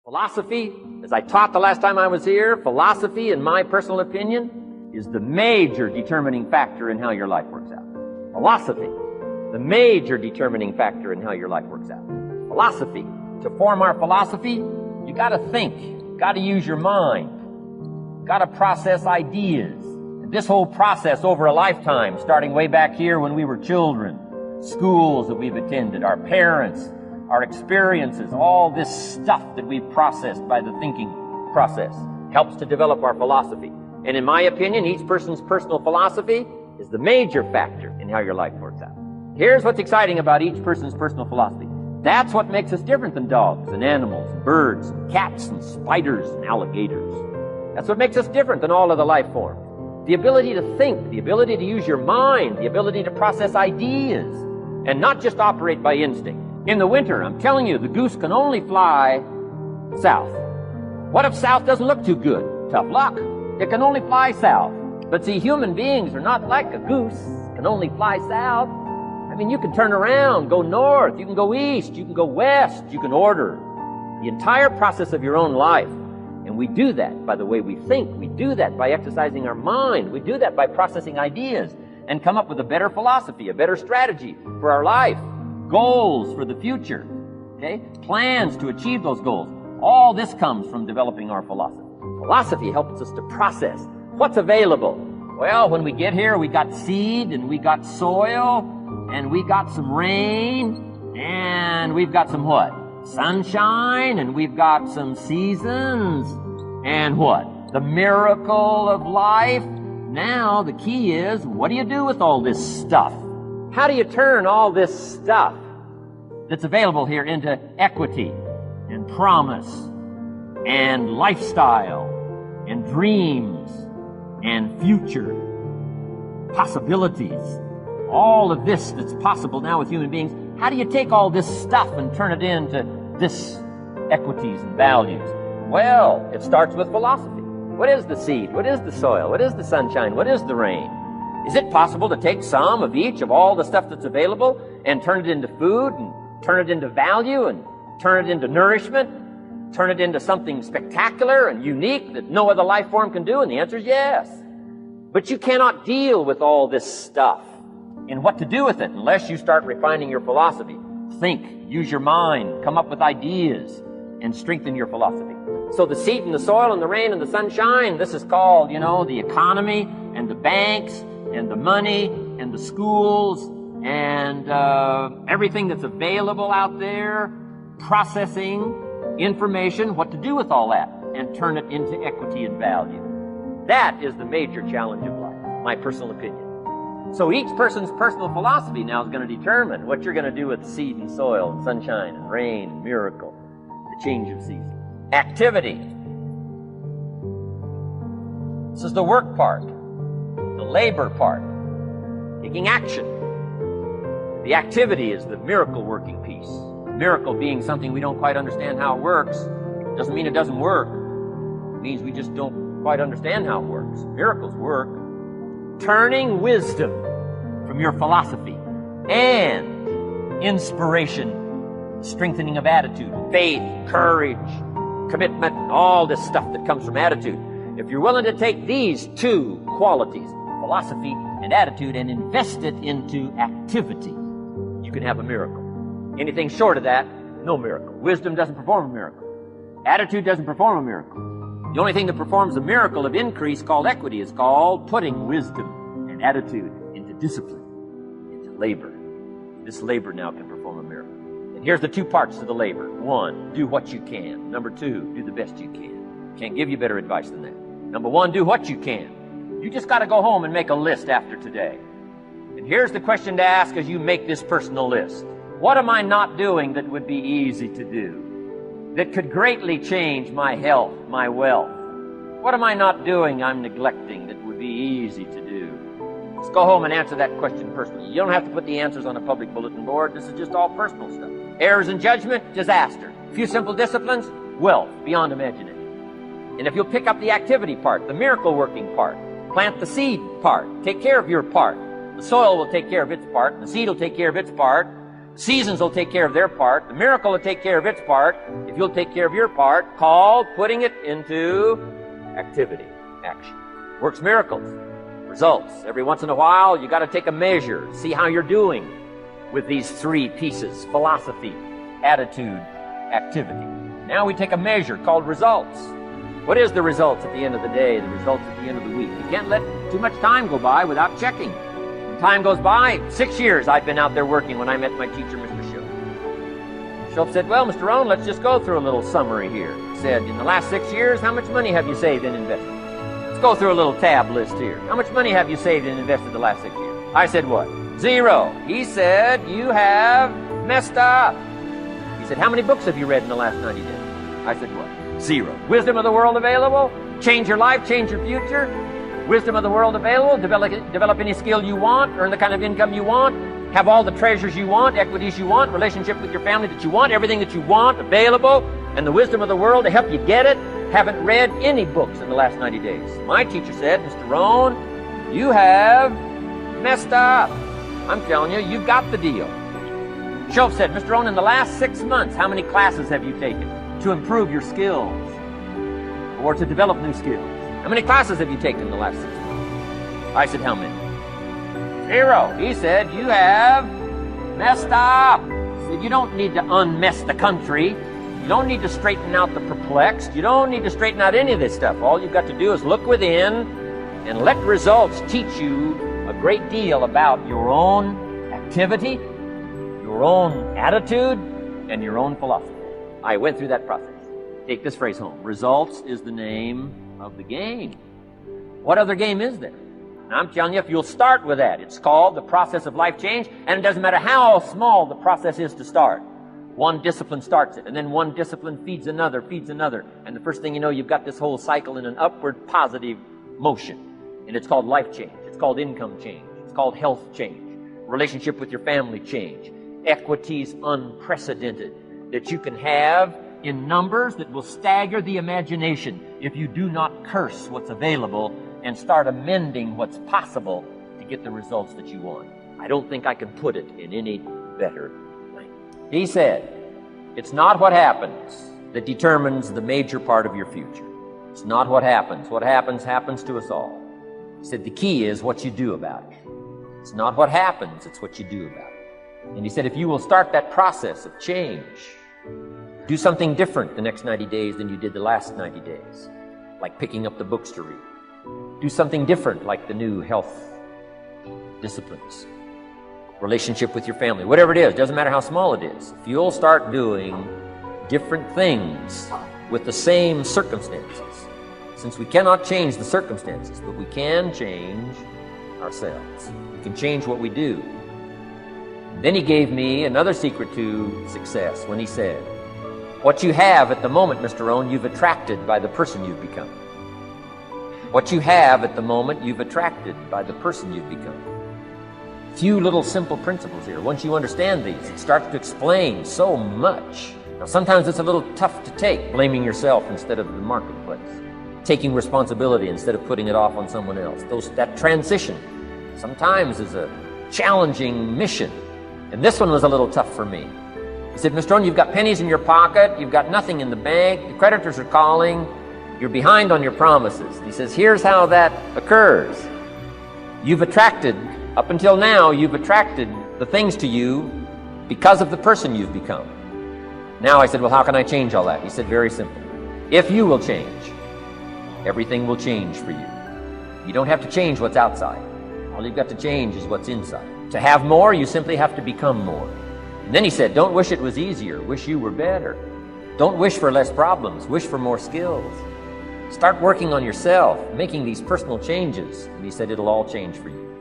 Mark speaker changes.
Speaker 1: Philosophy, as I taught the last time I was here, philosophy, in my personal opinion, is the major determining factor in how your life works out. Philosophy, the major determining factor in how your life works out. Philosophy. To form our philosophy, you gotta think, you gotta use your mind, you gotta process ideas. And this whole process over a lifetime, starting way back here when we were children, schools that we've attended, our parents, our experiences, all this stuff that we've processed by the thinking process helps to develop our philosophy. And in my opinion, each person's personal philosophy is the major factor in how your life works out. Here's what's exciting about each person's personal philosophy. That's what makes us different than dogs and animals and birds and cats and spiders and alligators. That's what makes us different than all of the life forms. The ability to think, the ability to use your mind, the ability to process ideas, and not just operate by instinct. In the winter, I'm telling you, the goose can only fly south. What if south doesn't look too good? Tough luck. It can only fly south. But see, human beings are not like a goose, can only fly south. I mean, you can turn around, go north, you can go east, you can go west, you can order the entire process of your own life. And we do that by the way we think. We do that by exercising our mind. We do that by processing ideas and come up with a better philosophy, a better strategy for our life. Goals for the future, okay? Plans to achieve those goals. All this comes from developing our philosophy. Philosophy helps us to process what's available. Well, when we get here, we got seed, and we got soil, and we got some rain, and we've got some what? Sunshine, and we've got some seasons, and what? The miracle of life. Now, the key is, what do you do with all this stuff? How do you turn all this stuff that's available here into equity and promise and lifestyle and dreams and future possibilities? All of this that's possible now with human beings, how do you take all this stuff and turn it into this equities and values? Well, it starts with philosophy. What is the seed? What is the soil? What is the sunshine? What is the rain? Is it possible to take some of each of all the stuff that's available and turn it into food and turn it into value and turn it into nourishment, turn it into something spectacular and unique that no other life form can do? And the answer is yes. But you cannot deal with all this stuff and what to do with it unless you start refining your philosophy. Think, use your mind, come up with ideas, and strengthen your philosophy. So the seed and the soil and the rain and the sunshine, this is called, the economy and the banks and the money and the schools and everything that's available out there, processing information, what to do with all that, and turn it into equity and value. That is the major challenge of life, my personal opinion. So each person's personal philosophy now is going to determine what you're going to do with seed and soil and sunshine and rain and miracle, the change of season. Activity. This is the work part. The labor part, taking action. The activity is the miracle working piece. Miracle being something we don't quite understand how it works. Doesn't mean it doesn't work. It means we just don't quite understand how it works. Miracles work. Turning wisdom from your philosophy and inspiration, strengthening of attitude, faith, courage, commitment, all this stuff that comes from attitude. If you're willing to take these two qualities, philosophy and attitude, and invest it into activity, you can have a miracle. Anything short of that, no miracle. Wisdom doesn't perform a miracle. Attitude doesn't perform a miracle. The only thing that performs a miracle of increase called equity is called putting wisdom and attitude into discipline, into labor. This labor now can perform a miracle. And here's the two parts to the labor. One, do what you can. Number two, do the best you can. Can't give you better advice than that. Number one, do what you can. You just got to go home and make a list after today. And here's the question to ask as you make this personal list. What am I not doing that would be easy to do? That could greatly change my health, my wealth? What am I not doing I'm neglecting that would be easy to do? Just go home and answer that question personally. You don't have to put the answers on a public bulletin board. This is just all personal stuff. Errors in judgment, disaster. A few simple disciplines, wealth beyond imagination. And if you'll pick up the activity part, the miracle working part, plant the seed part, take care of your part. The soil will take care of its part, the seed will take care of its part, Seasons will take care of their part. The miracle will take care of its part if you'll take care of your part, called putting it into activity, action. Works miracles, results. Every once in a while, you got to take a measure, see how you're doing with these three pieces: philosophy, attitude, activity. Now we take a measure called results. What is the results at the end of the day, the results at the end of the week? You can't let too much time go by without checking. When time goes by, 6 years I'd been out there working when I met my teacher, Mr. Shope. Shope said, well, Mr. Rohn, let's just go through a little summary here. He said, in the last 6 years, how much money have you saved and invested? Let's go through a little tab list here. How much money have you saved and invested the last 6 years? I said, what? 0. He said, you have messed up. He said, how many books have you read in the last 90 days? I said, what? 0. Wisdom of the world available? Change your life, change your future? Wisdom of the world available? Develop any skill you want, earn the kind of income you want, have all the treasures you want, equities you want, relationship with your family that you want, everything that you want available, and the wisdom of the world to help you get it. Haven't read any books in the last 90 days. My teacher said, Mr. Rohn, you have messed up. I'm telling you, you've got the deal. Shope said, Mr. Rohn, in the last 6 months, how many classes have you taken to improve your skills or to develop new skills? How many classes have you taken in the last 6 months? I said, how many? 0. He said, you have messed up. He said, you don't need to unmess the country. You don't need to straighten out the perplexed. You don't need to straighten out any of this stuff. All you've got to do is look within and let results teach you a great deal about your own activity, your own attitude, and your own philosophy. I went through that process. Take this phrase home. Results is the name of the game. What other game is there? And I'm telling you, if you'll start with that, it's called the process of life change, and it doesn't matter how small the process is to start. One discipline starts it, and then one discipline feeds another, and the first thing you know, you've got this whole cycle in an upward positive motion. And it's called life change. It's called income change. It's called health change. Relationship with your family change. Equities unprecedented that you can have in numbers that will stagger the imagination if you do not curse what's available and start amending what's possible to get the results that you want. I don't think I can put it in any better way. He said, it's not what happens that determines the major part of your future. It's not what happens. What happens, happens to us all. He said, the key is what you do about it. It's not what happens, it's what you do about it. And he said, if you will start that process of change, do something different the next 90 days than you did the last 90 days, like picking up the books to read. Do something different, like the new health disciplines, relationship with your family, whatever it is, doesn't matter how small it is. If you'll start doing different things with the same circumstances, since we cannot change the circumstances, but we can change ourselves. We can change what we do. And then he gave me another secret to success when he said, what you have at the moment, Mr. Rohn, you've attracted by the person you've become. What you have at the moment, you've attracted by the person you've become. Few little simple principles here. Once you understand these, it starts to explain so much. Now, sometimes it's a little tough to take, blaming yourself instead of the marketplace, taking responsibility instead of putting it off on someone else. That transition sometimes is a challenging mission. And this one was a little tough for me. He said, Mr. Rohn, you've got pennies in your pocket, you've got nothing in the bank, the creditors are calling, you're behind on your promises. He says, here's how that occurs. You've attracted, up until now, you've attracted the things to you because of the person you've become. Now I said, well, how can I change all that? He said, very simple. If you will change, everything will change for you. You don't have to change what's outside. All you've got to change is what's inside. To have more, you simply have to become more. And then he said, don't wish it was easier. Wish you were better. Don't wish for less problems. Wish for more skills. Start working on yourself, making these personal changes. And he said, it'll all change for you.